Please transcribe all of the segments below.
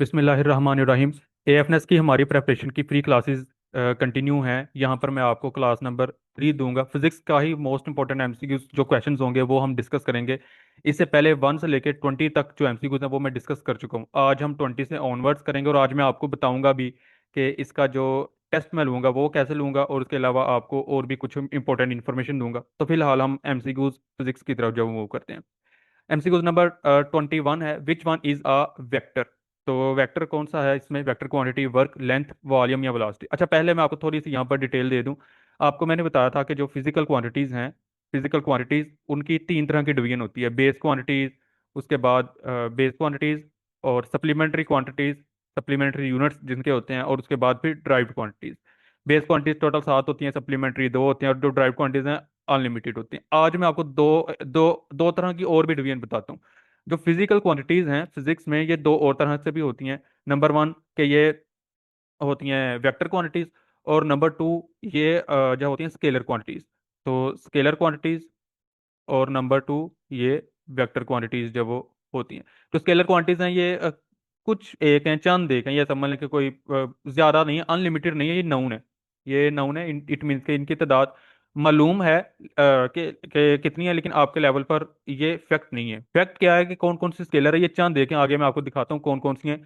बिस्मिल्लाहिर्रहमानिर्रहीम। एएफएनएस की हमारी प्रेपरेशन की फ्री क्लासेस कंटिन्यू हैं। यहाँ पर मैं आपको क्लास नंबर 3 दूंगा। फिजिक्स का ही मोस्ट इंपॉर्टेंट एमसीक्यूज जो क्वेश्चंस होंगे वो हम डिस्कस करेंगे। इससे पहले 1 से लेकर 20 तक जो एमसीक्यूज हैं वो मैं डिस्कस कर चुका हूँ। आज हम 20 से ऑनवर्ड्स करेंगे और आज मैं आपको बताऊंगा भी कि इसका जो टेस्ट मैं लूंगा वो कैसे लूंगा, और उसके अलावा आपको और भी कुछ इंपॉर्टेंट इन्फॉर्मेशन दूंगा। तो फिलहाल हम एमसीक्यूज फिजिक्स की तरफ जो मूव करते हैं। एमसीक्यूज नंबर 21 है, which one is a vector. तो वेक्टर कौन सा है इसमें? Vector quantity, work, length, volume या वेलोसिटी। अच्छा, पहले मैं आपको थोड़ी सी यहाँ पर डिटेल दे दूं। आपको मैंने बताया था कि जो फिजिकल क्वांटिटीज हैं, फिजिकल क्वांटिटीज उनकी 3 तरह की डिवीजन होती है। बेस क्वांटिटीज, उसके बाद बेस क्वांटिटीज और सप्लीमेंट्री क्वांटिटीज, सप्लीमेंट्री यूनिट्स जिनके होते हैं, और उसके बाद फिर derived quantities. Base quantities total 7 होती हैं, सप्लीमेंट्री 2 होती हैं, और जो ड्राइव क्वांटिटीज हैं अनलिमिटेड होती हैं। आज मैं आपको दो दो दो तरह की और भी डिवीजन बताता हूँ। जो फिजिकल क्वांटिटीज हैं फिजिक्स में, ये दो और तरह से भी होती हैं। नंबर 1 के ये होती हैं वेक्टर क्वांटिटीज, और नंबर 2 ये जो होती हैं स्केलर क्वांटिटीज। तो स्केलर क्वांटिटीज और नंबर 2 ये वेक्टर क्वांटिटीज जब वो होती हैं। तो स्केलर क्वांटिटीज हैं ये कुछ एक हैं, चंद एक हैं, ये समझ लें कि कोई ज्यादा नहीं है, अनलिमिटेड नहीं है, ये नाउन है। ये नाउन है, इट मीन्स के इनकी तादाद मालूम है कि कितनी है, लेकिन आपके लेवल पर ये फैक्ट नहीं है। फैक्ट क्या है कि कौन कौन सी स्केलर है, ये चंद देखें, आगे मैं आपको दिखाता हूँ कौन कौन सी हैं।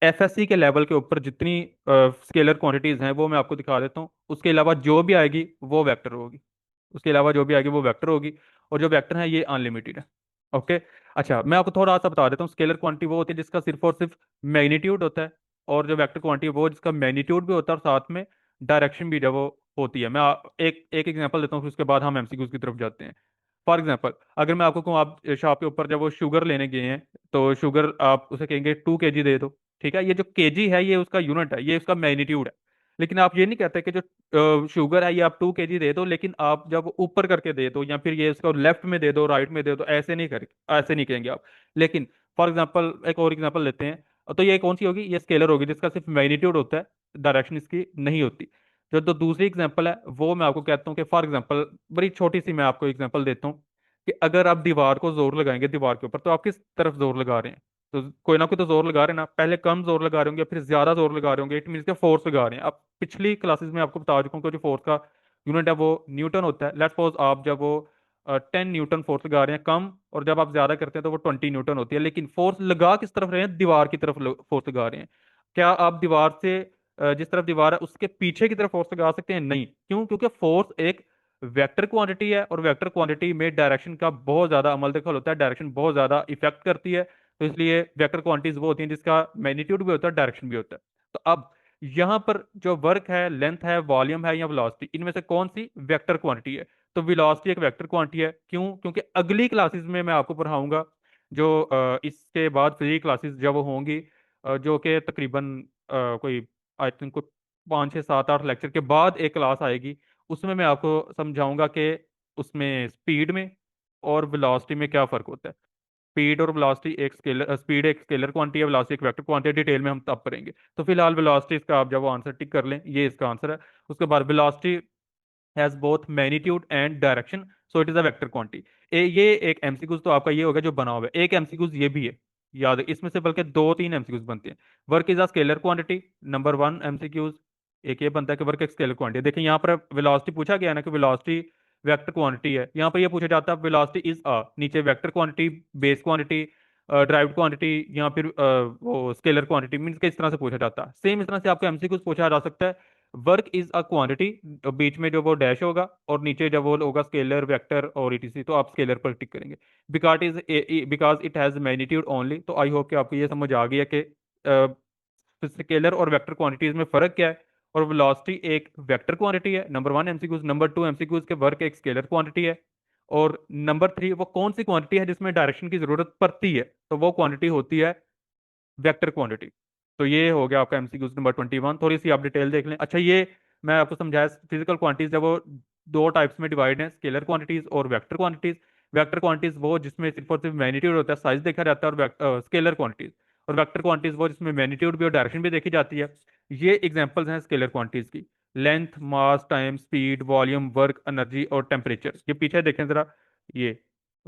एफएससी के लेवल के ऊपर जितनी स्केलर क्वांटिटीज हैं वो मैं आपको दिखा देता हूँ। उसके अलावा जो भी आएगी वो वेक्टर होगी। उसके अलावा जो भी आएगी वो वेक्टर होगी, और जो वेक्टर है ये अनलिमिटेड है। ओके। अच्छा, मैं आपको थोड़ा सा बता देता हूँ। स्केलर क्वांटिटी वो होती है जिसका सिर्फ और सिर्फ मैग्नीट्यूड होता है, और जो वेक्टर क्वांटिटी वो जिसका मैग्नीट्यूड भी होता है और साथ में डायरेक्शन भी जब वो होती है। एक एक एग्जांपल देता हूँ, फिर उसके बाद हम एमसीक्यूज की तरफ जाते हैं। फॉर एग्जाम्पल, अगर मैं आपको कहूँ, आप शॉप के ऊपर जब वो शुगर लेने गए हैं, तो शुगर आप उसे कहेंगे 2 kg दे दो। ठीक है, ये जो केजी है ये उसका यूनिट है, ये उसका मैग्नीट्यूड है। लेकिन आप ये नहीं कहते कि जो शुगर है ये आप 2 kg दे दो, लेकिन आप जब ऊपर करके दे दो, या फिर ये इसको लेफ्ट में दे दो, राइट में दे दो, ऐसे नहीं कर, ऐसे नहीं कहेंगे आप। लेकिन फॉर एग्जाम्पल, एक और एग्जाम्पल लेते हैं, तो ये कौन सी होगी? ये स्केलर होगी जिसका सिर्फ मैग्नीट्यूड होता है, डायरेक्शन इसकी नहीं होती। जो तो दूसरी एग्जाम्पल है वो मैं आपको कहता हूँ कि फॉर एग्जाम्पल, बड़ी छोटी सी मैं आपको एग्जाम्पल देता हूँ, कि अगर आप दीवार को जोर लगाएंगे दीवार के ऊपर, तो आप किस तरफ जोर लगा रहे हैं? तो कोई ना कोई तो जोर लगा रहे हैं ना। पहले कम जोर लगा रहे होंगे, फिर ज्यादा जोर लगा रहे होंगे, इट मीन के फोर्स लगा रहे हैं। अब पिछली क्लासेस में आपको बता चुका हूँ कि जो फोर्स का यूनिट है वो न्यूटन होता है। लेट सपोज आप जब वो 10 न्यूटन फोर्स लगा रहे हैं कम, और जब आप ज्यादा करते हैं तो वो 20 न्यूटन होती है। लेकिन फोर्स लगा किस तरफ रहे हैं? दीवार की तरफ फोर्स लगा रहे हैं। क्या आप दीवार से जिस तरफ दीवार है उसके पीछे की तरफ फोर्स लगा सकते हैं? नहीं। क्यों? क्योंकि फोर्स एक वेक्टर क्वांटिटी है, और वेक्टर क्वांटिटी में डायरेक्शन का बहुत ज्यादा अमल दखल होता है, डायरेक्शन बहुत ज्यादा इफेक्ट करती है। तो इसलिए वेक्टर क्वांटिटीज वो होती हैं जिसका मैग्नीट्यूड भी होता है, डायरेक्शन भी होता है। तो अब यहाँ पर जो वर्क है, लेंथ है, वॉल्यूम है या वेलोसिटी, इनमें से कौन सी वेक्टर क्वांटिटी है? तो वेलोसिटी एक वेक्टर क्वांटिटी है। क्यों? क्योंकि अगली क्लासेस में मैं आपको पढ़ाऊंगा, जो इसके बाद फिजिक्स क्लासेस जब होंगी, जो कि तकरीबन कोई आई थिंक कोई 5 6 7 8 लेक्चर के बाद एक क्लास आएगी। उसमें मैं आपको समझाऊंगा कि उसमें स्पीड में और वेलोसिटी में क्या फर्क होता है। स्पीड और वेलोसिटी एक स्केलर, स्पीड एक स्केलर क्वांटिटी है, वेलोसिटी एक वेक्टर क्वांटिटी। डिटेल में हम तब करेंगे। तो फिलहाल वेलोसिटी इसका आप जब आंसर टिक कर लें, ये इसका आंसर है। उसके बाद velocity has both magnitude and direction, so it is a vector quantity. ये एक एमसीक्यूज तो आपका ये होगा जो बना हुआ है। एक एमसीक्यूज ये भी है, याद है, इसमें से बल्कि 2 3 एमसीक्यूज बनते हैं। Work is a scalar quantity, number 1 MCQs. एक ये बनता है कि वर्क एक स्केलर क्वांटिटी। देखिए यहाँ पर वेलोसिटी पूछा गया है ना, कि वेलोसिटी वेक्टर क्वांटिटी है। यहाँ पर ये पूछा जाता है वेलोसिटी इज अ, नीचे vector quantity, base quantity, derived quantity, या फिर वो स्केलर क्वांटिटी, मीन्स के इस तरह से पूछा जाता है। सेम इस तरह से आपको एमसीक्यूज पूछा जा सकता है। वर्क इज अ क्वांटिटी, बीच में जो वो डैश होगा, और नीचे जब वो होगा स्केलर, वेक्टर और ईटीसी, तो आप स्केलर पर टिक करेंगे। Because it has magnitude only. तो आई होप कि आपको ये समझ आ गई है कि स्केलर और वेक्टर क्वांटिटीज में फर्क क्या है। और वेलोसिटी एक वेक्टर क्वांटिटी है, नंबर 1 एमसीक्यूज। नंबर 2 एमसीक्यूज के वर्क एक स्केलर क्वांटिटी है। और नंबर 3 वो कौन सी क्वांटिटी है जिसमें डायरेक्शन की जरूरत पड़ती है, तो वो क्वांटिटी होती है वेक्टर क्वांटिटी। तो ये हो गया आपका एमसीक्यू नंबर 21। थोड़ी सी आप डिटेल देख लें। अच्छा, ये मैं आपको समझाया फिजिकल क्वांटिटीज जब वो दो टाइप्स में डिवाइड हैं, स्केलर क्वांटिटीज और वेक्टर क्वांटिटीज। वेक्टर क्वांटिटीज वो जिसमें सिर्फ और सिर्फ मैग्नीट्यूड होता है, साइज देखा जाता है, और स्केलर क्वांटिटीज और वेक्टर क्वांटिटीज वो जिसमें मैग्नीट्यूड भी और डायरेक्शन भी देखी जाती है। ये एग्जांपल्स हैं स्केलर क्वांटिटीज की। Length, mass, time, speed, volume, work, energy और टेम्परेचर। ये पीछे देखें जरा, ये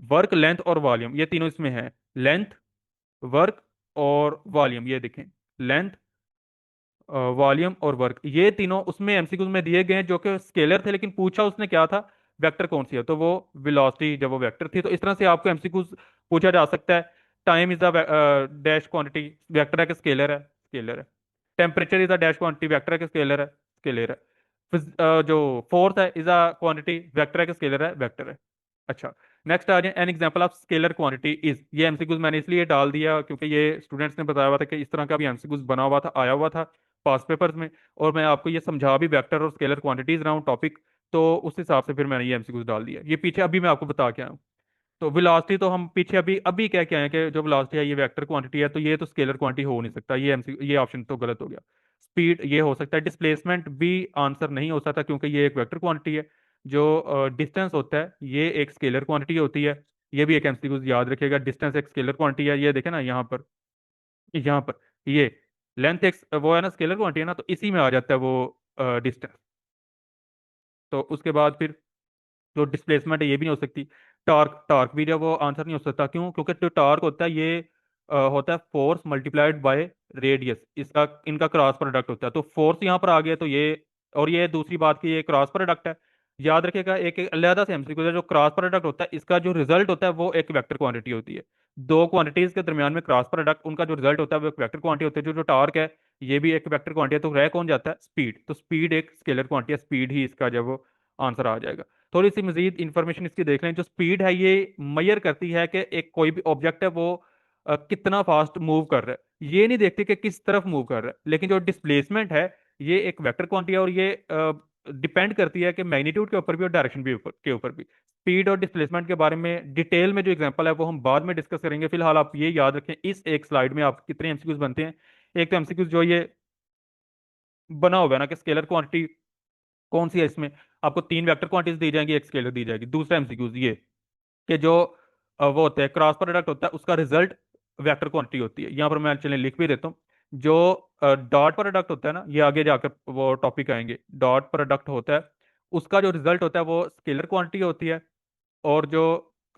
वर्क, लेंथ और वॉल्यूम, ये तीनों इसमें है। लेंथ, वर्क और वॉल्यूम, ये देखें। लेंथ, वॉल्यूम और वर्क, ये तीनों उसमें एमसीक्यूज में दिए गए हैं जो कि स्केलर थे, लेकिन पूछा उसने क्या था, वेक्टर कौन सी है, तो वो वेलोसिटी जब वो वेक्टर थी। तो इस तरह से आपको एमसीक्यूज पूछा जा सकता है। Time is the dash quantity, vector है कि स्केलर है, स्केलर है। Temperature is the dash quantity, vector है कि स्केलर है, स्केलर है। जो फोर्स है इज अ क्वांटिटी, वेक्टर है कि स्केलर है, वेक्टर है। अच्छा, नेक्स्ट आ जाए, an example of scalar quantity is. ये एमसीक्यूज मैंने इसलिए डाल दिया क्योंकि ये स्टूडेंट्स ने बताया हुआ था कि इस तरह का भी एमसीक्यूज बना हुआ था, आया हुआ था पास पेपर्स में, और मैं आपको ये समझा भी वेक्टर और स्केलर क्वांटिटीज रहा हूँ टॉपिक, तो उस हिसाब से फिर मैंने ये एमसीक्यूज डाल दिया। ये पीछे अभी मैं आपको बता के आया हूँ। तो वेलोसिटी तो हम पीछे अभी अभी कह के आए हैं कि जो वेलोसिटी है ये वेक्टर क्वांटिटी है, तो ये तो स्केलर क्वांटिटी हो नहीं सकता, ये एमसी ये ऑप्शन तो गलत हो गया। स्पीड ये हो सकता है, डिस्प्लेसमेंट भी आंसर नहीं हो सकता क्योंकि ये एक वेक्टर क्वांटिटी है। जो डिस्टेंस होता है ये एक स्केलर क्वांटिटी होती है, ये भी एक एमसीक्यू याद रखिएगा, डिस्टेंस एक स्केलर क्वांटिटी है। ये देखे ना यहाँ पर, यहाँ पर ये लेंथ एक वो है ना स्केलर क्वांटिटी है ना, तो इसी में आ जाता है वो डिस्टेंस। तो उसके बाद फिर जो डिस्प्लेसमेंट है ये भी नहीं हो सकती। टॉर्क, टॉर्क भी जो वो आंसर नहीं हो सकता, क्यों? क्योंकि जो टॉर्क होता है ये होता है फोर्स मल्टीप्लाइड बाय रेडियस, इसका इनका क्रॉस प्रोडक्ट होता है। तो फोर्स यहाँ पर आ गया तो ये, और ये दूसरी बात की ये क्रॉस प्रोडक्ट है। याद रखिएगा, एक एक अलहदा से एमसीक्यू है, जो क्रॉस प्रोडक्ट होता है इसका जो रिजल्ट होता है वो एक वेक्टर क्वांटिटी होती है। दो क्वांटिटीज के दरमियान में क्रॉस प्रोडक्ट, उनका जो रिजल्ट होता है वो एक वेक्टर क्वांटिटी होती है। जो जो टॉर्क है ये भी एक वेक्टर क्वांटिटी है, तो रह कौन जाता है? स्पीड। तो स्पीड एक स्केलर क्वांटिटी है, स्पीड ही इसका जब वो आंसर आ जाएगा। थोड़ी सी मजीद इंफॉर्मेशन इसकी देख लें। जो स्पीड है ये मैयर करती है कि एक कोई भी ऑब्जेक्ट है वो कितना फास्ट मूव कर रहा है, ये नहीं देखती कि किस तरफ मूव कर रहा है। लेकिन जो डिस्प्लेसमेंट है ये एक वेक्टर क्वांटिटी है, और ये डिपेंड करती है कि मैग्नीट्यूड के ऊपर भी और डायरेक्शन भी ऊपर के ऊपर भी। स्पीड और डिस्प्लेसमेंट के बारे में डिटेल में जो एग्जांपल है वो हम बाद में डिस्कस करेंगे। फिलहाल आप ये याद रखें, इस एक स्लाइड में आप कितने एमसीक्यूज बनते हैं। एक तो एमसीक्यूज जो ये बना हुआ है ना कि स्केलर क्वांटिटी कौन सी है, इसमें आपको तीन वेक्टर क्वांटिटीज दी जाएंगी, एक स्केलर दी जाएगी। दूसरा एमसीक्यूज ये कि जो वो होता है क्रॉस प्रोडक्ट होता है उसका रिजल्ट वेक्टर क्वांटिटी होती है। यहाँ पर मैं चलिए लिख भी देता हूँ। जो डॉट प्रोडक्ट होता है ना, ये आगे जाकर वो टॉपिक आएंगे, डॉट प्रोडक्ट होता है उसका जो रिजल्ट होता है वो स्केलर क्वांटिटी होती है। और जो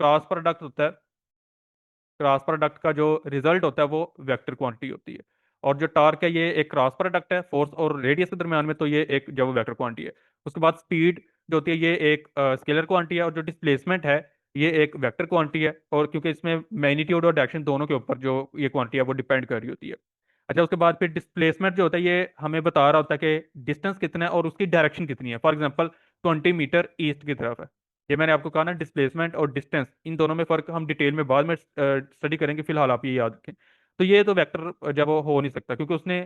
क्रॉस प्रोडक्ट होता है, क्रॉस प्रोडक्ट का जो रिजल्ट होता है वो वेक्टर क्वांटिटी होती है। और जो टॉर्क है ये एक क्रॉस प्रोडक्ट है फोर्स और रेडियस के दरमियान में, तो ये एक जब वेक्टर क्वांटिटी है। उसके बाद स्पीड जो होती है ये एक स्केलर क्वांटिटी है, और जो डिस्प्लेसमेंट है ये एक वेक्टर क्वांटिटी है। और क्योंकि इसमें मैग्नीट्यूड और डायरेक्शन दोनों के ऊपर जो ये क्वांटिटी है वो डिपेंड कर रही होती है। अच्छा, उसके बाद फिर डिस्प्लेसमेंट जो होता है ये हमें बता रहा होता है कि डिस्टेंस कितना है और उसकी डायरेक्शन कितनी है। फॉर एग्जाम्पल 20 मीटर ईस्ट की तरफ है। ये मैंने आपको कहा ना, डिस्प्लेसमेंट और डिस्टेंस इन दोनों में फर्क हम डिटेल में बाद में स्टडी करेंगे, फिलहाल आप ये याद रखें। तो ये तो वेक्टर जब वो हो नहीं सकता क्योंकि उसने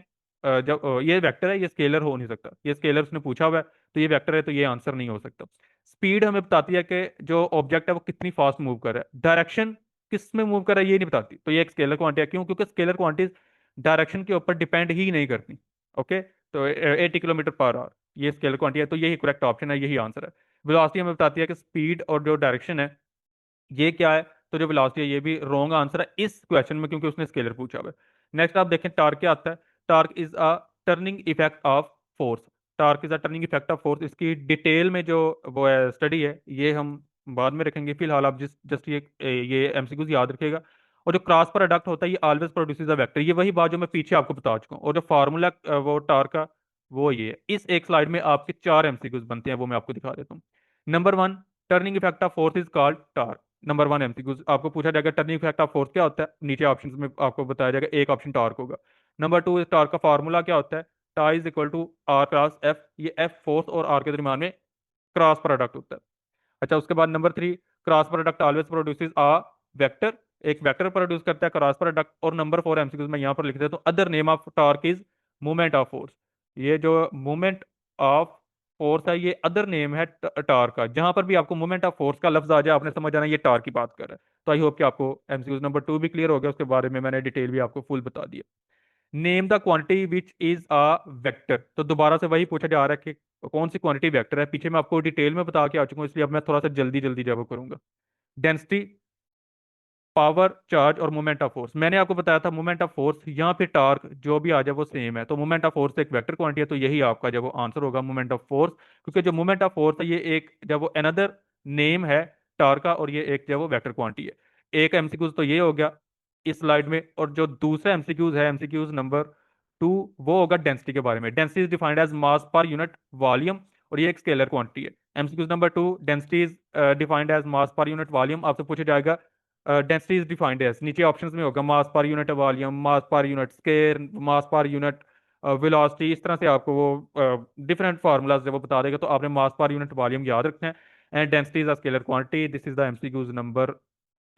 जब ये वेक्टर है ये स्केलर हो नहीं सकता, ये स्केलर उसने पूछा हुआ है, तो ये वेक्टर है तो ये आंसर नहीं हो सकता। स्पीड हमें बताती है कि जो ऑब्जेक्ट है वो कितनी फास्ट मूव कर रहा है, डायरेक्शन किस में मूव कर रहा है ये नहीं बताती, तो ये एक स्केलर क्वांटिटी है। क्यों? क्योंकि स्केलर क्वांटिटीज डायरेक्शन के ऊपर डिपेंड ही नहीं करती। ओके, तो 80 किलोमीटर पर आवर ये स्केलर क्वांटिटी है, तो यही करेक्ट ऑप्शन है, यही आंसर है। वेलोसिटी हमें बताती है कि स्पीड और जो डायरेक्शन है ये क्या है, तो जो वेलोसिटी है ये भी रॉन्ग आंसर है इस क्वेश्चन में क्योंकि उसने स्केलर पूछा हुआ है। नेक्स्ट आप देखें टार्क क्या आता है। Torque is a turning effect of force. Torque is a turning effect of force, इसकी डिटेल में जो वो है स्टडी है ये हम बाद में रखेंगे। फिलहाल आप जिस जस्ट ये एमसीक्यूज याद रखिएगा। और जो क्रॉस प्रोडक्ट होता है ये ऑलवेज प्रोड्यूसेस अ वेक्टर, ये वही बात जो मैं पीछे आपको बता चुका हूँ। और जो फार्मूला वो टार्क का वो ये है। इस एक स्लाइड में आपके चार एमसीक्यूज बनते हैं, वो मैं आपको दिखा देता हूँ। Number one, turning effect of force is called torque. Number one MCQ आपको पूछा जाएगा टर्निंग इफेक्ट ऑफ फोर्स क्या होता है, नीचे ऑप्शन में आपको बताया जाएगा, एक ऑप्शन टॉर्क होगा। नंबर टू, इस टॉर्क का फार्मूला क्या होता है, tau is equal to r cross f, ये एफ फोर्स और आर के दरमियान में क्रॉस प्रोडक्ट होता है। अच्छा, उसके बाद number three, cross product always produces a vector, एक वेक्टर प्रोड्यूस करता है क्रॉस प्रोडक्ट। और नंबर फोर एमसीक्यूज में यहाँ पर लिख देता हूँ, other name of torque is movement of force. ये जो मूवमेंट ऑफ फोर्स है ये अदर नेम है टॉर्क का। जहां पर भी आपको मूवमेंट ऑफ फोर्स का लफ्ज आ जाए आपने समझ जाना ये टॉर्क की बात कर रहा है। तो आई होप कि आपको एमसीक्यूज नंबर टू भी क्लियर हो गया, उसके बारे में मैंने डिटेल भी आपको फुल बता दिया। Name the quantity which is a vector, तो दोबारा से वही पूछा जा रहा है कि कौन सी क्वांटिटी वेक्टर है। पीछे मैं आपको डिटेल में बता के आ चुका हूँ, इसलिए अब मैं थोड़ा सा जल्दी जल्दी जवाब करूंगा। डेंसिटी, पावर, चार्ज और मोमेंट ऑफ फोर्स। मैंने आपको बताया था मोमेंट ऑफ फोर्स यहाँ पे टार्क जो भी आ जाए वो सेम है, तो मोमेंट ऑफ फोर्स एक वेक्टर क्वांटिटी है, तो यही आपका जब वो आंसर होगा मोमेंट ऑफ फोर्स। क्योंकि जो मोमेंट ऑफ फोर्स है ये एक जब वो अनदर नेम है टार्क का, और ये एक जब वो वेक्टर क्वांटिटी है। एक एमसीक्यूज तो ये हो गया इस स्लाइड में। और जो दूसरा एमसीक्यूज है एमसीक्यूज नंबर टू वो होगा डेंसिटी के बारे में। Density is defined as mass per unit volume, और ये एक स्केलर क्वांटिटी है। MCQs number two, density is defined as mass per unit volume, आपसे पूछा जाएगा डेंसिटी इज डिफाइंड एज, नीचे ऑप्शंस में होगा मास पर यूनिट वॉल्यूम, मास पर यूनिट स्केयर, मास पर यूनिट वेलोसिटी, इस तरह से आपको वो डिफरेंट फार्मूलाज जब वो बता देगा तो आपने मास पर यूनिट वॉल्यूम याद रखना है। And density is a scalar quantity. This is the MCQs number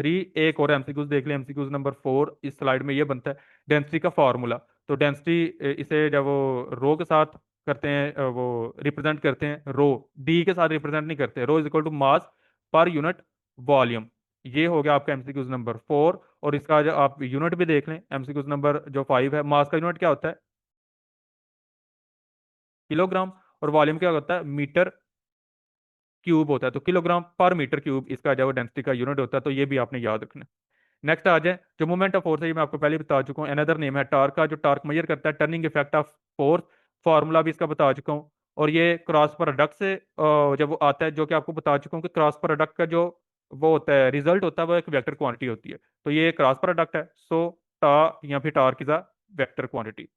three. एक और एमसीक्यूज देख लें, एमसीक्यूज नंबर फोर इस स्लाइड में ये बनता है डेंसिटी का फार्मूला। तो डेंसिटी इसे जब वो रो के साथ करते हैं, वो रिप्रेजेंट करते हैं, रो डी के साथ रिप्रेजेंट नहीं करते, rho is equal to mass per unit volume. ये हो गया आपका एमसीक्यूज नंबर फोर। और इसका जो आप यूनिट भी देख लें, एमसीक्यूज नंबर जो फाइव है, मास का यूनिट क्या होता है? किलोग्राम। और वॉल्यूम क्या होता है? मीटर क्यूब होता है। तो किलोग्राम पर मीटर क्यूब इसका जो डेंसिटी का यूनिट होता है, तो ये भी आपने याद रखना है। नेक्स्ट आ जाए, जो मूवमेंट ऑफ फोर्स है, ये मैं आपको पहले बता चुका हूँ। अनदर नेम है टार्क का, जो टार्क मेजर करता है turning effect of force, formula भी इसका बता चुका हूँ। और ये क्रॉस प्रोडक्ट से जब वो आता है, जो कि आपको बता चुका हूँ कि क्रॉस प्रोडक्ट का जो वो होता है रिजल्ट होता है, वो एक वेक्टर क्वांटिटी होती है। तो ये क्रॉस प्रोडक्ट है, सो टा या फिर torque is a vector quantity.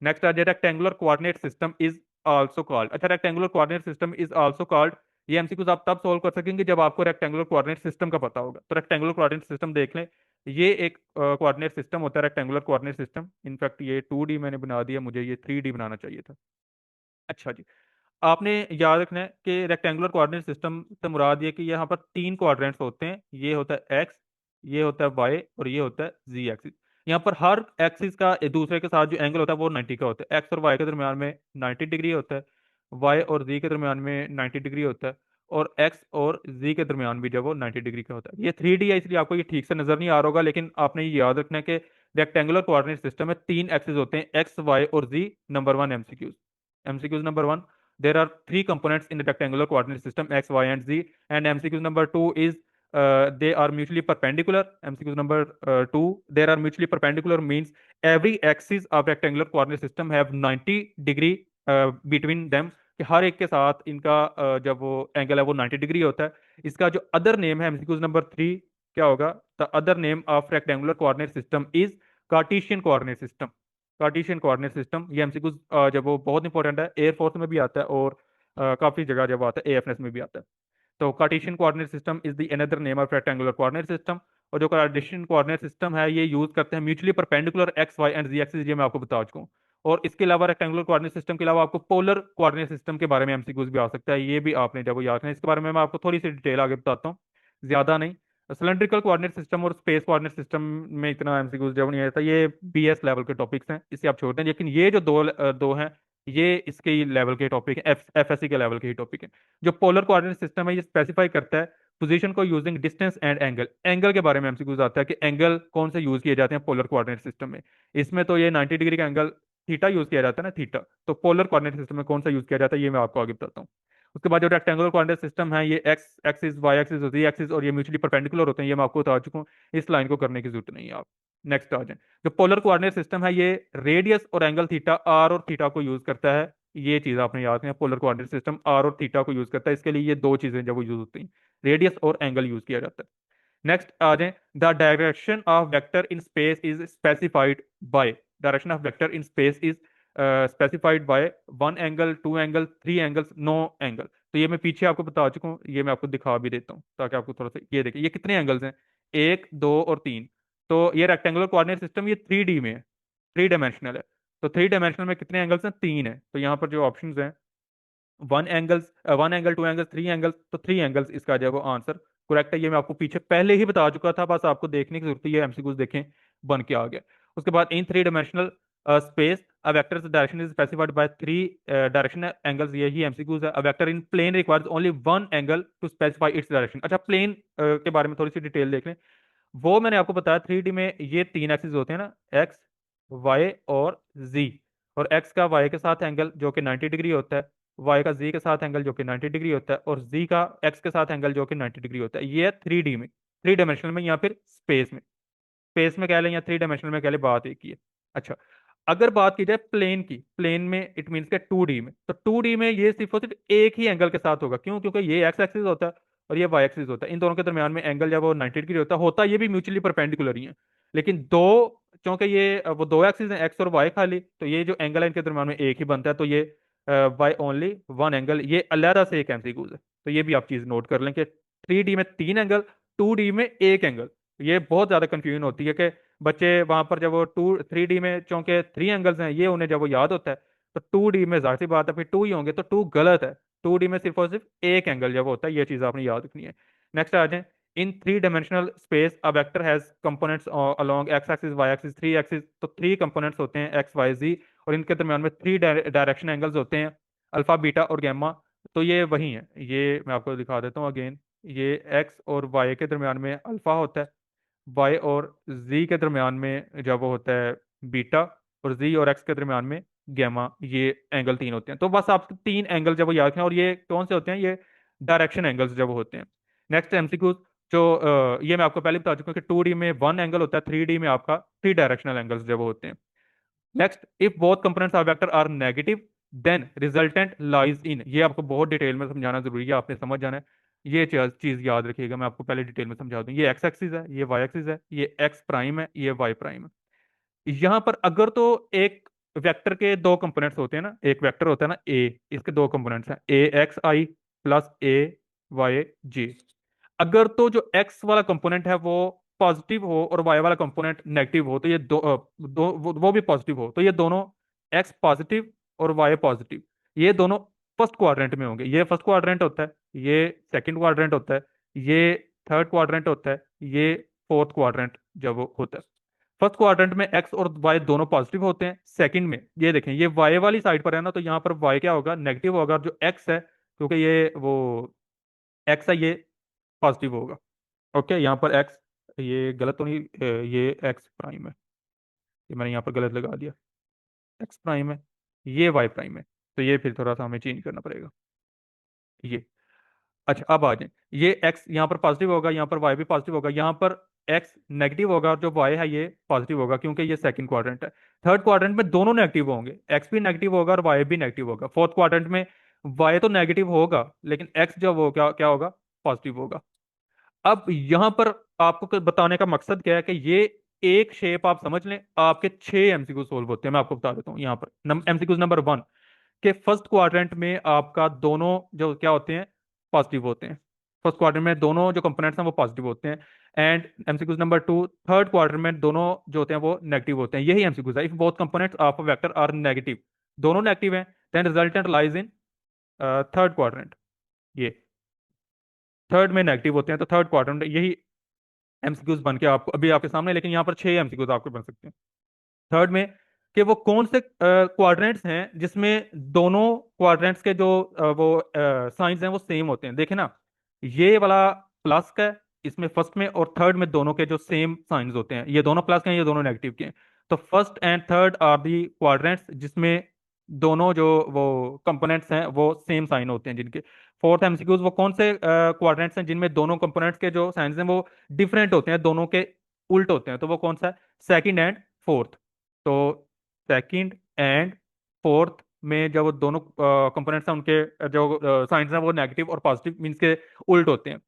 Next आ जाए, rectangular coordinate system is also called. अच्छा, rectangular coordinate system is also called, ये एमसीक्यूज आप तब सॉल्व कर सकेंगे जब आपको रेक्टेंगुलर कोऑर्डिनेट सिस्टम का पता होगा। तो रेक्टेंगुलर कोऑर्डिनेट सिस्टम देख लें, ये एक कोऑर्डिनेट सिस्टम होता है, रेक्टेंगुलर कोऑर्डिनेट सिस्टम। इनफैक्ट ये 2D मैंने बना दिया, मुझे ये 3D बनाना चाहिए था। अच्छा जी, आपने याद रखना है कि रेक्टेंगुलर कोऑर्डिनेट सिस्टम से मुराद ये कि यहाँ पर तीन कोऑर्डिनेट्स होते हैं, ये होता है एक्स, ये होता है वाई, और ये होता है जी एक्सिस। यहाँ पर हर एक्सिस का एक दूसरे के साथ जो एंगल होता है वो 90 का होता है। एक्स और वाई के दरमियान में 90 डिग्री होता है, वाई और जी के दरमियान में 90 डिग्री होता है, और एक्स और जी के दरमियान भी जो वो 90 डिग्री का होता है। ये 3D है, इसलिए आपको ये ठीक से नजर नहीं आ रहा होगा, लेकिन आपने ये याद रखना है कि रेक्टेंगुलर कोऑर्डिनेट सिस्टम में तीन एक्सिस होते हैं, एक्स वाई और z. Number one MCQs, MCQs number one, there are three components in the rectangular coordinate system x, y, and z. And MCQ number two is they are mutually perpendicular. MCQ number two, they are mutually perpendicular means every axis of rectangular coordinate system have 90 degree between them, कि हर एक के साथ इनका जब वो angle है वो 90 degree होता है। इसका जो अदर नेम है एमसीक्यू नंबर थ्री, क्या होगा? The other name of rectangular coordinate system is Cartesian coordinate system. Cartesian coordinate system, ये एमसीक्यू जब वो बहुत इंपॉर्टेंट है, एयरफोर्स में भी आता है और काफी जगह जब आता है एएफएस में भी आता है। तो Cartesian coordinate system is the another name of rectangular coordinate system. और जो कार्टेशियन कोऑर्डिनेट सिस्टम है, ये यूज करते हैं mutually perpendicular x y and z axis, ये मैं आपको बता चुका हूँ। और इसके अलावा रेक्टेंगुलर कोऑर्डिनेट सिस्टम के अलावा आपको पोलर कोऑर्डिनेट सिस्टम के बारे में एमसीक्यूज भी आ सकता है, ये भी आपने जब याद रखना है। इसके बारे में मैं आपको थोड़ी सी डिटेल आगे बताता हूँ, ज्यादा नहीं। सिलेंड्रिकल कोऑर्डिनेट सिस्टम और स्पेस कोऑर्डिनेट सिस्टम में इतना एमसीक्यूज जब नहीं आता, ये बीएस लेवल के टॉपिक्स हैं, इसे आप छोड़ दें। लेकिन ये जो दो हैं, ये इसके लेवल के टॉपिक है, एफएससी के लेवल के ही टॉपिक है। जो पोलर कोऑर्डिनेट सिस्टम है, ये स्पेसिफाई करता है पोजीशन को using distance and angle. Angle के बारे में एमसीक्यूज आता है कि एंगल कौन से यूज किए जाते हैं पोलर कोऑर्डिनेट सिस्टम में। इसमें तो ये 90 डिग्री का एंगल थीटा यूज किया जाता है ना, थीटा। तो पोलर कोऑर्डिनेट सिस्टम में कौन सा यूज किया जाता है, ये मैं आपको आगे बताता हूँ। उसके बाद जो रेक्टेंगुलर कोऑर्डिनेट सिस्टम है, ये एक्स एक्सिस, वाई एक्सिस और जी एक्सिस, और ये म्यूचुअली परपेंडिकुलर होते हैं, ये मैं आपको बता चुका हूँ, इस लाइन को करने की जरूरत नहीं है। आप नेक्स्ट आ जाए, जो पोलर कोऑर्डिनेट सिस्टम है, ये रेडियस और एंगल थीटा, आर और थीटा को यूज करता है। ये चीज आपने याद रखनी है, पोलर कोऑर्डिनेट सिस्टम आर और थीटा को यूज करता है। इसके लिए ये दो चीजें जब वो यूज होती हैं, रेडियस और एंगल यूज किया जाता है। नेक्स्ट आ जाए, the direction of vector in space is specified by, direction of vector in space is specified by one angle, two angle, three angles, no angle. तो ये मैं पीछे आपको बता चुका हूँ, ये मैं आपको दिखा भी देता हूँ ताकि आपको थोड़ा सा ये देखिए, ये कितने एंगल्स हैं, एक, दो और तीन। तो ये रेक्टेंगुलर कोऑर्डिनेट सिस्टम ये 3D में है, थ्री डायमेंशनल है। तो थ्री डायमेंशनल में कितने एंगल्स हैं? तीन है। तो यहाँ पर जो ऑप्शंस हैं, one angle, two angles, three angles, तो थ्री एंगल्स इसका जो है वो आंसर करेक्ट है। ये मैं आपको पीछे पहले ही बता चुका था, बस आपको देखने की जरूरत है, ये एमसीक्यूज देखें बन के आ गया। उसके बाद in three dimensional space a vector's direction is specified by three directional angles, यही एमसीक्यूज है। A vector in plane requires only one angle to specify its direction. अच्छा, प्लेन के बारे में थोड़ी सी डिटेल देख लें। वो मैंने आपको बताया 3D में ये तीन एक्सिस होते हैं ना, एक्स, वाई और जी। और एक्स का वाई के साथ एंगल जो कि 90 डिग्री होता है, वाई का जी के साथ एंगल जो कि 90 डिग्री होता है, और जी का एक्स के साथ एंगल जो कि 90 डिग्री होता है। ये है 3D में, थ्री डायमेंशनल में, या फिर स्पेस में। स्पेस में कह लें या थ्री डायमेंशनल में कह लें, बात एक ही है। अच्छा, अगर बात की जाए प्लेन की, प्लेन में इट मीन्स के 2D में, तो 2D में ये सिर्फ और सिर्फ एक ही एंगल के साथ होगा। क्यों? क्योंकि ये एक्स एक्सिस होता है और ये वाई एक्सिस होता है। इन दोनों के दरमियान में एंगल जब वो 90 डिग्री होता है, ये भी म्यूचुअली परपेंडिकुलर ही है। लेकिन दो चूंकि ये वो दो एक्सिस हैं एक्स और वाई खाली, तो ये जो एंगल है इनके दरम्यान में एक ही बनता है, तो ये बाय ओनली वन एंगल, ये अलहदा से एक एमसीक्यूज है। तो ये भी आप चीज नोट कर लें कि 3D में 3 एंगल, 2D में एक एंगल। ये बहुत ज्यादा कंफ्यूजन होती है कि बच्चे वहां पर जब वो 3D में चूंकि 3 एंगल्स हैं ये उन्हें जब वो याद होता है, तो 2D में जाहिर सी बात है फिर टू ही होंगे, तो टू गलत है। 2D में सिर्फ और सिर्फ एक एंगल जब होता है, ये चीज आपने याद रखनी है। नेक्स्ट आ जाए। In three dimensional space a vector has components along x axis y axis three axis, तो थ्री कंपोनेंट्स होते हैं एक्स वाई जी, और इनके दरमियान में थ्री डायरेक्शन एंगल्स होते हैं, अल्फा बीटा और गैमा। तो ये वही है, ये मैं आपको दिखा देता हूँ अगेन। ये एक्स और वाई के दरमियान में अल्फा होता है, वाई और जी के दरमियान में जब वो होता है बीटा, और जी और एक्स के दरमियान में गैमा। ये एंगल तीन होते हैं, तो बस आप तीन एंगल जब वो याद रखें, और ये कौन से होते हैं, ये डायरेक्शन एंगल्स जब वो होते हैं। नेक्स्ट एमसीक्यू, जो ये मैं आपको पहले बता चुका हूँ कि 2D में वन एंगल होता है, 3D में आपका थ्री डायरेक्शनल एंगल्स जब वो होते हैं। Next, if both components of vector are negative then resultant lies in, ये आपको बहुत डिटेल में समझाना जरूरी है, आपने समझ जाना है। ये चीज याद रखिएगा, मैं आपको पहले डिटेल में समझा दूं। ये एक्स एक्सिस है, ये वाई एक्सिस है, ये एक्स प्राइम है, ये वाई प्राइम है। यहां पर अगर तो एक वेक्टर के दो कंपोनेंट्स होते हैं ना, एक वेक्टर होता है ना ए, इसके दो कंपोनेंट्स हैं ए एक्स आई प्लस ए वाई जी। अगर तो जो एक्स वाला कंपोनेंट है वो पॉजिटिव हो और वाई वाला कंपोनेंट नेगेटिव हो, तो ये वो भी पॉजिटिव हो, तो ये दोनों एक्स पॉजिटिव और वाई पॉजिटिव, ये दोनों फर्स्ट क्वाड्रेंट में होंगे। ये फर्स्ट क्वाड्रेंट होता है, ये सेकंड क्वाड्रेंट होता है, ये थर्ड क्वाड्रेंट होता है, ये फोर्थ क्वाड्रेंट जब वो होता है। फर्स्ट क्वाड्रेंट में एक्स और वाई दोनों पॉजिटिव होते हैं, सेकंड में ये देखें ये वाई वाली साइड पर है ना, तो यहाँ पर वाई क्या होगा, नेगेटिव होगा, और जो एक्स है क्योंकि ये वो एक्स है ये पॉजिटिव होगा। ओके, यहाँ पर एक्स, ये गलत तो नहीं, ये एक्स प्राइम है, ये मैंने यहाँ पर गलत लगा दिया, एक्स प्राइम है, ये वाई प्राइम है, तो ये फिर थोड़ा सा हमें चेंज करना पड़ेगा। ये अच्छा, अब आ जाए। ये एक्स यहाँ पर पॉजिटिव होगा, यहाँ पर वाई भी पॉजिटिव होगा, यहाँ पर एक्स नेगेटिव होगा और जो वाई है ये पॉजिटिव होगा, क्योंकि ये सेकंड क्वाड्रेंट है। थर्ड क्वाड्रेंट में दोनों नेगेटिव होंगे, एक्स भी नेगेटिव होगा और वाई भी नेगेटिव होगा। फोर्थ क्वाड्रेंट में वाई तो नेगेटिव होगा, लेकिन एक्स जो वो क्या क्या होगा, पॉजिटिव होगा। अब यहां पर आपको बताने का मकसद क्या है कि ये एक शेप आप समझ लें, आपके 6 एमसीक्यू सोल्व होते हैं। मैं आपको बता देता हूँ यहाँ पर एमसीक्यू नंबर 1, कि फर्स्ट क्वाड्रेंट में आपका दोनों जो क्या होते हैं, पॉजिटिव होते हैं। फर्स्ट क्वाड्रेंट में दोनों जो कंपोनेंट्स हैं वो पॉजिटिव होते हैं। And MCQs number 2, third quadrant में दोनों जो होते हैं वो नेगेटिव होते हैं। यही एमसीक्यूज है। If both components of a vector are negative, दोनों नेगेटिव हैं, then resultant lies in third quadrant. ये थर्ड में नेगेटिव होते हैं, तो थर्ड क्वाड्रेंट, यही एमसीक्यूज बन के आपको अभी आपके सामने, लेकिन यहाँ पर 6 एमसीक्यूज आपके बन सकते हैं। थर्ड में कि वो कौन से क्वाड्रेंट्स हैं जिसमें दोनों क्वाड्रेंट्स के जो वो साइंस हैं वो सेम होते हैं। देखें ना, ये वाला प्लस का है इसमें फर्स्ट में, और थर्ड में दोनों के जो सेम साइंस होते हैं, ये दोनों प्लस के हैं, ये दोनों नेगेटिव के हैं। तो first and third are the quadrants जिसमें दोनों जो वो कंपोनेंट्स हैं वो सेम साइन होते हैं जिनके। फोर्थ एमसीक्यूज, वो कौन से क्वाड्रेंट्स हैं जिनमें दोनों कंपोनेंट्स के जो साइंस हैं वो डिफरेंट होते हैं, दोनों के उल्ट होते हैं, तो वो कौन सा है, सेकंड एंड फोर्थ। तो सेकंड एंड फोर्थ में जब वो दोनों कंपोनेंट्स हैं उनके जो साइंस हैं वो नेगेटिव और पॉजिटिव मीन्स के उल्ट होते हैं।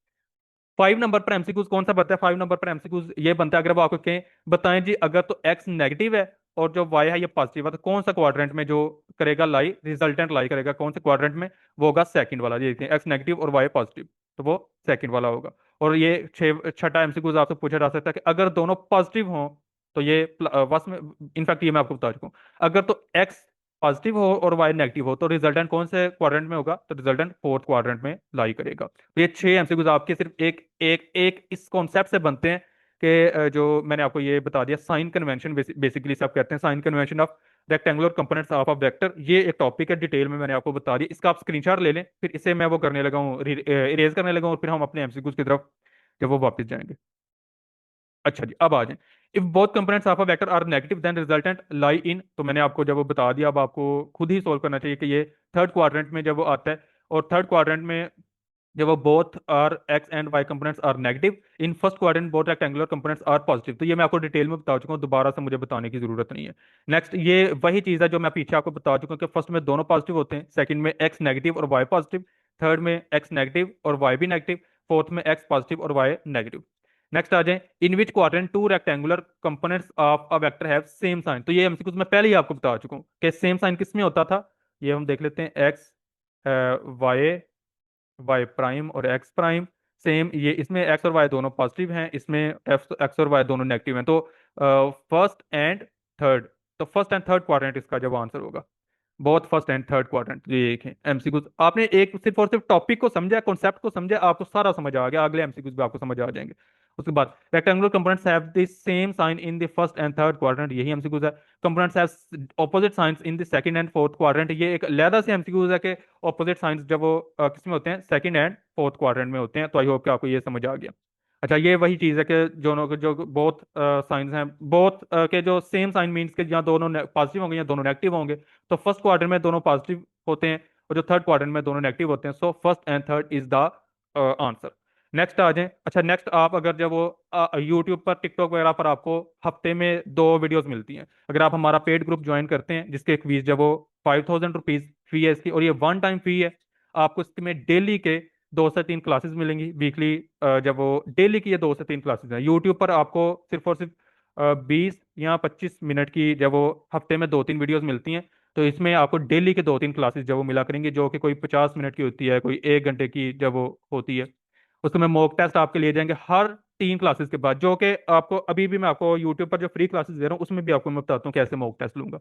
5 नंबर पर एमसीक्यूज कौन सा बनता है, 5 नंबर पर एमसीक्यूज ये बनता है, अगर वो आपको कहें बताएं जी अगर तो एक्स नेगेटिव है और जो वाई है ये पॉजिटिव है, तो कौन सा क्वाड्रेंट में जो करेगा लाई, रिजल्टेंट लाई करेगा कौन से क्वाड्रेंट में, वो होगा सेकंड वाला। ये देखते हैं एक्स नेगेटिव और वाई पॉजिटिव, तो वो सेकंड वाला होगा। और ये छठा एमसीक्यूज आपसे पूछा जा सकता है कि अगर दोनों पॉजिटिव हों तो ये बस में, इनफैक्ट ये मैं आपको बता चुका हूँ, अगर तो एक्स पॉजिटिव हो और वाई नेगेटिव हो तो रिजल्टेंट कौन से क्वाड्रेंट में होगा, तो रिजल्टेंट फोर्थ क्वाड्रेंट में लाई करेगा। तो ये 6 एमसीक्यूज आपके सिर्फ एक एक एक इस कॉन्सेप्ट से बनते हैं कि जो मैंने आपको ये बता दिया, साइन कन्वेंशन बेसिकली सब कहते हैं, sign convention of rectangular components of a vector. ये एक टॉपिक है, डिटेल में मैंने आपको बता दिया, इसका आप स्क्रीनशॉट ले लें, फिर इसे मैं वो करने लगा हूँ, इरेज करने लगा हूँ, और फिर हम अपने एमसीक्यूज की तरफ जब वो वापस जाएंगे। अच्छा जी, अब आ जाएं। If both components of a vector are negative then resultant lie in, तो मैंने आपको जब वो बता दिया, अब आपको खुद ही सोल्व करना चाहिए कि ये थर्ड क्वाड्रेंट में जब वो आता है, और थर्ड क्वाड्रेंट में जब वो both are x and y components are negative, in first quadrant both rectangular components are positive. तो ये मैं आपको डिटेल में बता चुका हूँ, दोबारा से मुझे बताने की जरूरत नहीं है। नेक्स्ट, ये वही चीज़ है जो मैं पीछे आपको बता चुका हूँ कि फर्स्ट में दोनों पॉजिटिव होते हैं, सेकंड में एक्स नेगेटिव और वाई पॉजिटिव, थर्ड में एक्स नेगेटिव और वाई भी नेगेटिव, फोर्थ में एक्स पॉजिटिव और वाई नेगेटिव। नेक्स्ट आ जाए, in which quadrant two rectangular components of a vector have same sign. तो ये एमसीक्यू मैं पहले ही आपको बता चुका हूँ कि सेम साइन किस में होता था। ये हम देख लेते हैं, एक्स वाई, वाई प्राइम और एक्स प्राइम सेम। ये इसमें एक्स और वाई दोनों पॉजिटिव हैं, इसमें एक्स और वाई दोनों नेगेटिव हैं। तो फर्स्ट एंड थर्ड, तो फर्स्ट एंड थर्ड क्वाड्रेंट इसका जब आंसर होगा। बहुत फर्स्ट एंड थर्ड क्वाड्रेंट ये एक है एमसीक्यू। आपने एक सिर्फ और सिर्फ टॉपिक को समझा, कॉन्सेप्ट को समझा, आपको सारा समझ आ गया, अगले एमसीक्यूज भी आपको समझ आ जाएंगे। उसके बाद rectangular components have the same sign in the first and third quadrant, यही एमसीक्यूज है। Components have opposite signs in the second and fourth quadrant, ये एक अलहदा से एमसीक्यूज है कि ऑपोजिट साइंस जब वो किस में होते हैं, सेकंड एंड फोर्थ क्वाड्रेंट में होते हैं। तो आई होप कि आपको ये समझ आ गया। अच्छा, ये वही चीज है कि जो बोथ साइंस हैं, बोथ के जो सेम साइन मीन्स के यहाँ दोनों पॉजिटिव होंगे या दोनों नेगेटिव होंगे। तो फर्स्ट क्वाड्रेंट में दोनों पॉजिटिव होते हैं और जो थर्ड क्वाड्रेंट में दोनों नेगेटिव होते हैं। So first and third is the answer. Next आ जाए। अच्छा, नेक्स्ट आप अगर जब वो यूट्यूब पर, टिकटॉक वगैरह पर आपको हफ्ते में 2 वीडियोस मिलती हैं, अगर आप हमारा पेड ग्रुप ज्वाइन करते हैं जिसके एक फीस जब वो ₹5000 फी है इसकी, और ये वन टाइम फी है, आपको इसमें डेली के 2 से 3 क्लासेस मिलेंगी वीकली। जब वो डेली की ये 2 से 3 क्लासेस हैं यूट्यूब पर, आपको सिर्फ और सिर्फ 20 या 25 मिनट की जब वो हफ्ते में 2-3 वीडियोस मिलती हैं। तो इसमें आपको डेली के 2-3 क्लासेस जब वो मिला करेंगे, जो कि कोई 50 मिनट की होती है, कोई 1 घंटे की जब वो होती है। उसमें मॉक टेस्ट आपके लिए जाएंगे हर 3 क्लासेस के बाद, जो कि आपको अभी भी मैं आपको यूट्यूब पर जो फ्री क्लासेस दे रहा हूँ उसमें भी आपको मैं बताता हूँ कैसे मॉक टेस्ट लूंगा।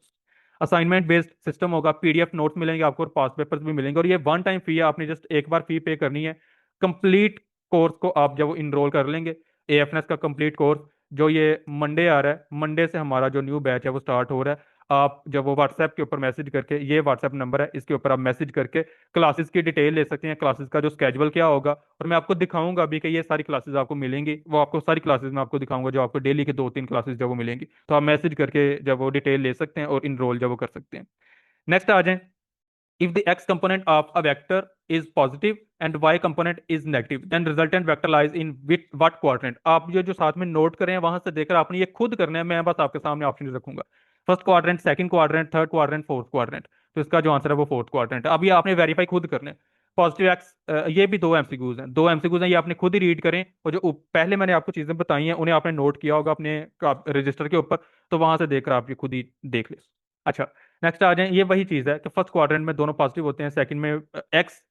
असाइनमेंट बेस्ड सिस्टम होगा, पीडीएफ नोट्स मिलेंगे आपको और पास पेपर्स भी मिलेंगे, और ये वन टाइम फी है, आपने जस्ट एक बार फी पे करनी है। कंप्लीट कोर्स को आप जब इनरोल कर लेंगे, एएफएनएस का कंप्लीट कोर्स, जो ये मंडे आ रहा है, मंडे से हमारा जो न्यू बैच है वो स्टार्ट हो रहा है। आप जब वो व्हाट्सएप के ऊपर मैसेज करके, ये व्हाट्सएप नंबर है, इसके ऊपर आप मैसेज करके क्लासेस की डिटेल ले सकते हैं, क्लासेस का जो स्केजुअल क्या होगा, और मैं आपको दिखाऊंगा अभी कि ये सारी क्लासेस आपको मिलेंगी। वो आपको सारी क्लासेस मैं आपको दिखाऊंगा जो आपको डेली के 2-3 क्लासेस जब वो मिलेंगी, तो आप मैसेज करके जब वो डिटेल ले सकते हैं और इनरोल जब वो कर सकते हैं। नेक्स्ट आ जाए, if the x component of a vector is positive and y component is negative then resultant vector lies in what quadrant। आप ये जो साथ में नोट करें वहां से देखकर आपने ये खुद करना है, मैं बस आपके सामने ऑप्शन रखूंगा। First quadrant, second quadrant, third quadrant, fourth quadrant. तो इसका जो आंसर है वो फोर्थ क्वाड्रेंट है। अब ये आपने वेरीफाई खुद करना है। पॉजिटिव एक्स, ये भी 2 एमसीक्यूज हैं, 2 एमसीक्यूज हैं, ये आपने खुद ही रीड करें, और जो पहले मैंने आपको चीजें बताई हैं उन्हें आपने नोट किया होगा अपने रजिस्टर के ऊपर, तो वहां से देखकर आप ये खुद ही देख ले। अच्छा, नेक्स्ट आ जाए। ये वही चीज है कि फर्स्ट क्वाड्रेंट में दोनों पॉजिटिव होते हैं, सेकंड में एक्स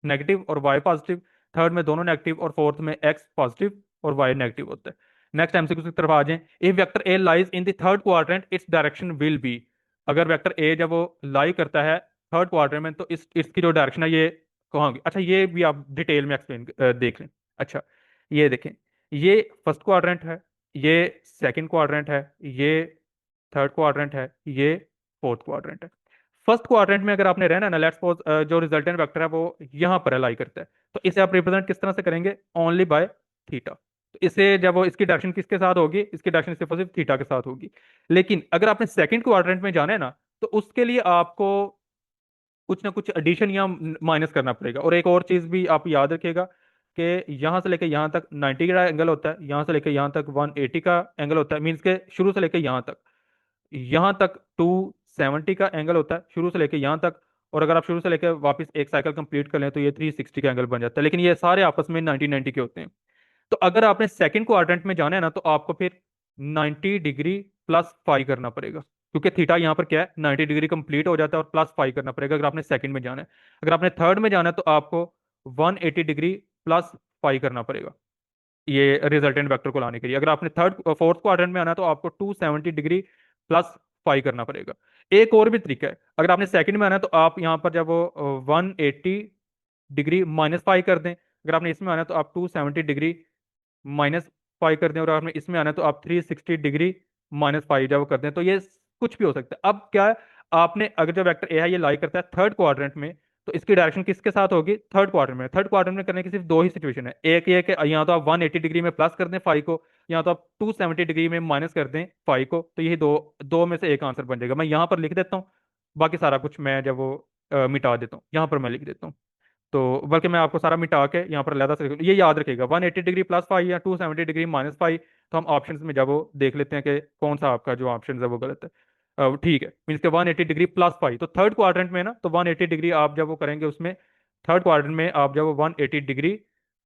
नेगेटिव और वाई पॉजिटिव, थर्ड में दोनों नेगेटिव, और फोर्थ में एक्स पॉजिटिव और वाई नेगेटिव होता है। नेक्स्ट एमसीक्यू की तरफ आ जाए। If vector A lies in the third quadrant its direction will be. अगर वेक्टर ए जब वो लाई करता है थर्ड क्वाड्रेंट में, तो इसकी जो डायरेक्शन है ये कहाँ होगी। अच्छा, ये भी आप डिटेल में एक्सप्लेन देख लें। अच्छा, ये देखें, ये फर्स्ट क्वाड्रेंट है, ये सेकंड क्वाड्रेंट है, ये थर्ड क्वाड्रेंट है, ये फोर्थ क्वाड्रेंट है। फर्स्ट क्वाड्रेंट में अगर आपने रहना है ना, लेट्स सपोज जो रिजल्टेंट वेक्टर है वो यहाँ पर अलाई करता है, तो इसे आप रिप्रेजेंट किस तरह से करेंगे, ओनली बाय थीटा। तो इसे जब वो इसकी डायरेक्शन किसके साथ होगी, इसकी डायरेक्शन सिर्फ और सिर्फ थीटा के साथ होगी। लेकिन अगर आपने सेकंड क्वाड्रेंट में जाना है ना, तो उसके लिए आपको कुछ ना कुछ एडिशन या माइनस करना पड़ेगा। और एक और चीज भी आप याद रखिएगा कि यहाँ से लेकर यहाँ तक 90 का एंगल होता है, यहाँ से लेकर यहाँ तक 180 का एंगल होता है, मीन्स के शुरू से लेकर यहाँ तक 270 का एंगल होता है, शुरू से लेकर यहाँ तक। और अगर आप शुरू से लेकर वापस एक साइकिल कंप्लीट कर लें तो ये 360 का एंगल बन जाता है, लेकिन ये सारे आपस में 90-90 के होते हैं। तो अगर आपने सेकंड क्वाड्रेंट में जाना है ना, तो आपको फिर 90 डिग्री प्लस फाइव करना पड़ेगा, क्योंकि थीटा यहाँ पर क्या है, 90 डिग्री कंप्लीट हो जाता है, और प्लस फाइव करना पड़ेगा अगर आपने सेकंड में जाना है। अगर आपने थर्ड में जाना है तो आपको 180 डिग्री प्लस फाइव करना पड़ेगा, ये रिजल्टेंट वेक्टर को लाने के लिए। अगर आपने थर्ड फोर्थ क्वाड्रेंट में आना है तो आपको 270 डिग्री प्लस फाइव करना पड़ेगा। एक और भी तरीका है, अगर आपने सेकंड में आना है तो आप यहाँ पर जब वो 180 डिग्री माइनस फाइव कर दें, अगर आपने इसमें आना है तो आप 270 डिग्री माइनस फाइव कर दें, और आपने इसमें आना है तो आप 360 डिग्री माइनस फाइव जब कर दें, तो ये कुछ भी हो सकता है। अब क्या है, आपने अगर जो वेक्टर ए है ये लाई करता है थर्ड क्वाड्रेंट में, तो इसकी डायरेक्शन किसके साथ होगी, थर्ड क्वाड्रेंट में। थर्ड क्वाड्रेंट में करने की सिर्फ 2 ही सिचुएशन है, एक ये कि यहाँ तो आप 180 डिग्री में प्लस कर दें फाइव को, या तो आप 270 डिग्री में माइनस कर दें फाइव को। तो यही दो दो में से एक आंसर बन जाएगा। मैं यहाँ पर लिख देता हूँ, बाकी सारा कुछ मैं जब वो मिटा देता हूँ, यहाँ पर मैं लिख देता हूँ। तो बल्कि मैं आपको सारा मिटा के यहाँ पर अलहदा से ये याद रखिएगा, 180 डिग्री प्लस फाइव या 270 डिग्री माइनस फाइव। तो हम ऑप्शन में जब वो देख लेते हैं कि कौन सा आपका जो ऑप्शन है वो गलत है। ठीक है, मीन्स के 180 डिग्री प्लस फाइव, तो थर्ड क्वाड्रेंट में ना, तो 180 डिग्री आप जब वो करेंगे उसमें, थर्ड क्वाड्रेंट में आप जब वो 180 डिग्री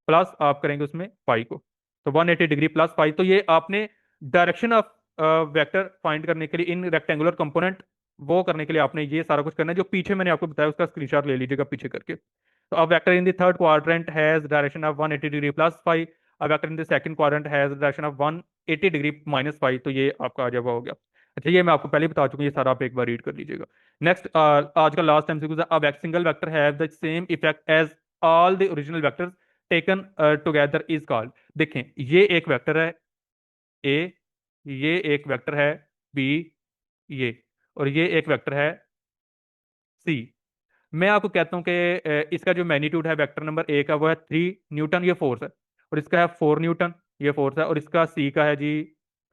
प्लस आप करेंगे उसमें फाइव को। तो 180 डिग्री प्लस फाइव, तो ये आपने डायरेक्शन ऑफ वेक्टर फाइंड करने के लिए इन रेक्टेंगुलर कंपोनेंट, वो करने के लिए आपने ये सारा कुछ करना है। जो पीछे मैंने आपको बताया उसका स्क्रीनशॉट ले लीजिएगा पीछे करके। तो a vector in the third quadrant has direction of 180 degree plus phi, a vector in the second quadrant has direction of 180 degree minus phi। तो ये आपका जवाब हो गया। अच्छा, ये मैं आपको पहले ही बता चुका हूँ, ये सारा आप एक बार रीड कर लीजिएगा। नेक्स्ट, आज का लास्ट एमसीक्यू है, a single vector have the same effect as all the original vectors taken together is called। देखें, ये एक वेक्टर है ए, ये एक वेक्टर है बी, ये, और ये एक वेक्टर है सी। मैं आपको कहता हूं कि इसका जो मैग्नीट्यूड है वेक्टर नंबर ए का वो है 3 न्यूटन, ये फोर्स है, और इसका है 4 न्यूटन, ये फोर्स है, और इसका सी का है जी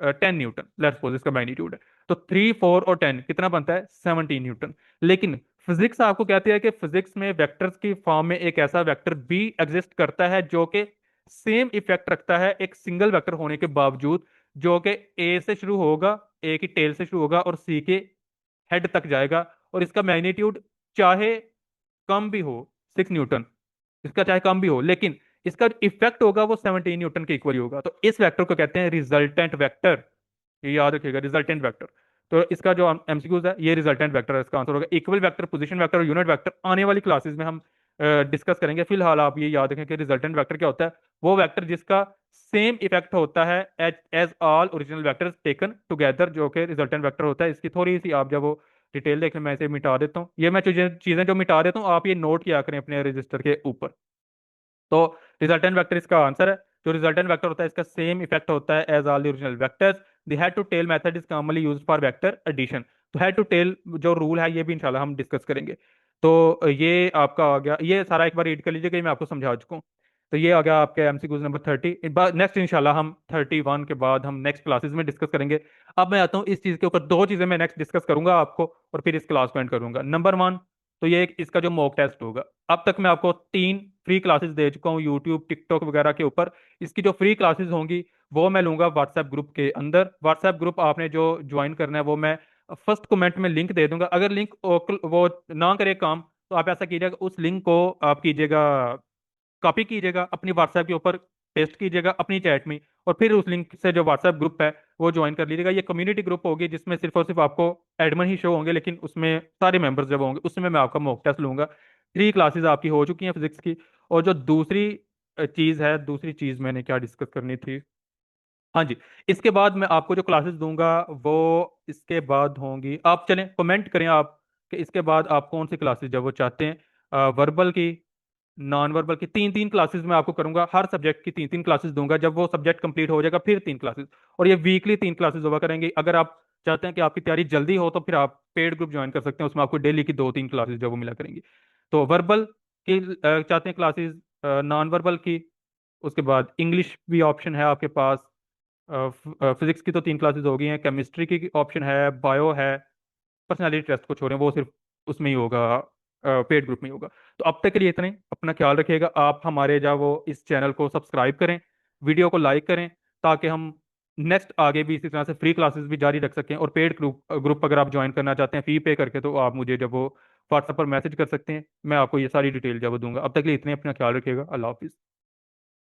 10 न्यूटन, लेट्स सपोज इसका मैग्नीट्यूड है। तो 3, 4 और 10 कितना बनता है? 17 न्यूटन। लेकिन फिजिक्स आपको कहती है कि फिजिक्स में वेक्टर्स की फॉर्म में एक ऐसा वेक्टर बी एग्जिस्ट करता है जो कि सेम इफेक्ट रखता है एक सिंगल वेक्टर होने के बावजूद, जो कि ए से शुरू होगा, ए की टेल से शुरू होगा और सी के हेड तक जाएगा, और इसका मैग्नीट्यूड चाहे कम भी हो 6 न्यूटन, इसका चाहे कम भी हो, लेकिन इसका इफेक्ट होगा वो 17 न्यूटन के इक्वल ही होगा। तो इस वेक्टर को कहते हैं रिजल्टेंट वेक्टर। ये याद रखिएगा, रिजल्टेंट वेक्टर। तो इसका जो एमसीक्यूज है ये रिजल्टेंट वेक्टर है, इसका आंसर होगा इक्वल वेक्टर, पोजीशन वेक्टर और यूनिट वेक्टर। आने वाली क्लासेस में हम डिस्कस करेंगे। फिलहाल आप ये याद रखें कि रिजल्टेंट वेक्टर क्या होता है? वो वेक्टर जिसका सेम इफेक्ट होता है as as all original vectors taken together, जो कि रिजल्टेंट वेक्टर होता है। इसकी थोड़ी सी आप जब वो डिटेल देख लें, मैं इसे मिटा देता हूँ, ये मैं चीजें चीजें जो मिटा देता हूँ आप ये नोट किया करें अपने रजिस्टर के ऊपर। तो रिजल्टेंट वेक्टर इसका आंसर है। जो रिजल्टेंट वेक्टर होता है इसका सेम इफेक्ट होता है as all the original vectors. The head to tail method is commonly used for vector addition. तो हेड टू टेल जो रूल है ये भी इंशाल्लाह हम डिस्कस करेंगे। तो ये आपका आ गया, ये सारा एक बार रीड कर लीजिएगा, ये मैं आपको समझा चुका हूँ। तो ये आ गया आपके एमसीक्यूज नंबर 30। नेक्स्ट इंशाल्लाह हम 31 के बाद हम नेक्स्ट क्लासेस में डिस्कस करेंगे। अब मैं आता हूँ इस चीज़ के ऊपर, दो चीज़ें मैं नेक्स्ट डिस्कस करूंगा आपको, और फिर इस क्लास को एंड करूंगा। नंबर 1, तो ये इसका जो मॉक टेस्ट होगा। अब तक मैं आपको 3 फ्री क्लासेस दे चुका हूँ यूट्यूब टिकटॉक वगैरह के ऊपर। इसकी जो फ्री क्लासेस होंगी वो मैं लूंगा व्हाट्सएप ग्रुप के अंदर। व्हाट्सएप ग्रुप आपने जो ज्वाइन करना है वो मैं फर्स्ट कमेंट में लिंक दे दूंगा। अगर लिंक वो ना करे काम, तो आप ऐसा कीजिएगा, उस लिंक को आप कीजिएगा कॉपी कीजिएगा अपनी व्हाट्सएप के ऊपर, पेस्ट कीजिएगा अपनी चैट में, और फिर उस लिंक से जो व्हाट्सएप ग्रुप है वो ज्वाइन कर लीजिएगा। ये कम्युनिटी ग्रुप होगी जिसमें सिर्फ और सिर्फ आपको एडमिन ही शो होंगे, लेकिन उसमें सारे मेंबर्स जब होंगे उसमें मैं आपका मॉक टेस्ट लूंगा। 3 क्लासेस आपकी हो चुकी हैं फिजिक्स की। और जो दूसरी चीज़ है, दूसरी चीज़ मैंने क्या डिस्कस करनी थी, हाँ जी, इसके बाद मैं आपको जो क्लासेस दूंगा वो इसके बाद होंगी। आप चलें कमेंट करें आप कि इसके बाद आप कौन सी क्लासेस जब वो चाहते हैं, वर्बल की, नॉन वर्बल की, 3 3 क्लासेस मैं आपको करूंगा। हर सब्जेक्ट की 3 3 क्लासेस दूंगा। जब वो सब्जेक्ट कंप्लीट हो जाएगा फिर 3 क्लासेस, और ये वीकली 3 क्लासेस हुआ करेंगे। अगर आप चाहते हैं कि आपकी तैयारी जल्दी हो तो फिर आप पेड ग्रुप ज्वाइन कर सकते हैं, उसमें आपको डेली की 2 3 क्लासेस जब वो मिला करेंगी। तो वर्बल की चाहते हैं क्लासेस, नॉन वर्बल की, उसके बाद इंग्लिश भी ऑप्शन है आपके पास। फिजिक्स की तो 3 क्लासेस हो गई हैं, केमिस्ट्री की ऑप्शन है, बायो है, पर्सनालिटी टेस्ट को छोड़ें वो सिर्फ उसमें ही होगा, पेड ग्रुप में ही होगा। तो अब तक के लिए इतने, अपना ख्याल रखिएगा। आप हमारे जो वो इस चैनल को सब्सक्राइब करें, वीडियो को लाइक करें, ताकि हम नेक्स्ट आगे भी इसी तरह से फ्री क्लासेस भी जारी रख सकें। और पेड ग्रुप ग्रुप अगर आप ज्वाइन करना चाहते हैं फी पे करके, तो आप मुझे जब वो व्हाट्सएप पर मैसेज कर सकते हैं, मैं आपको ये सारी डिटेल जब दूंगा। अब तक के लिए इतने, अपना ख्याल रखिएगा। अल्लाह हाफिज़।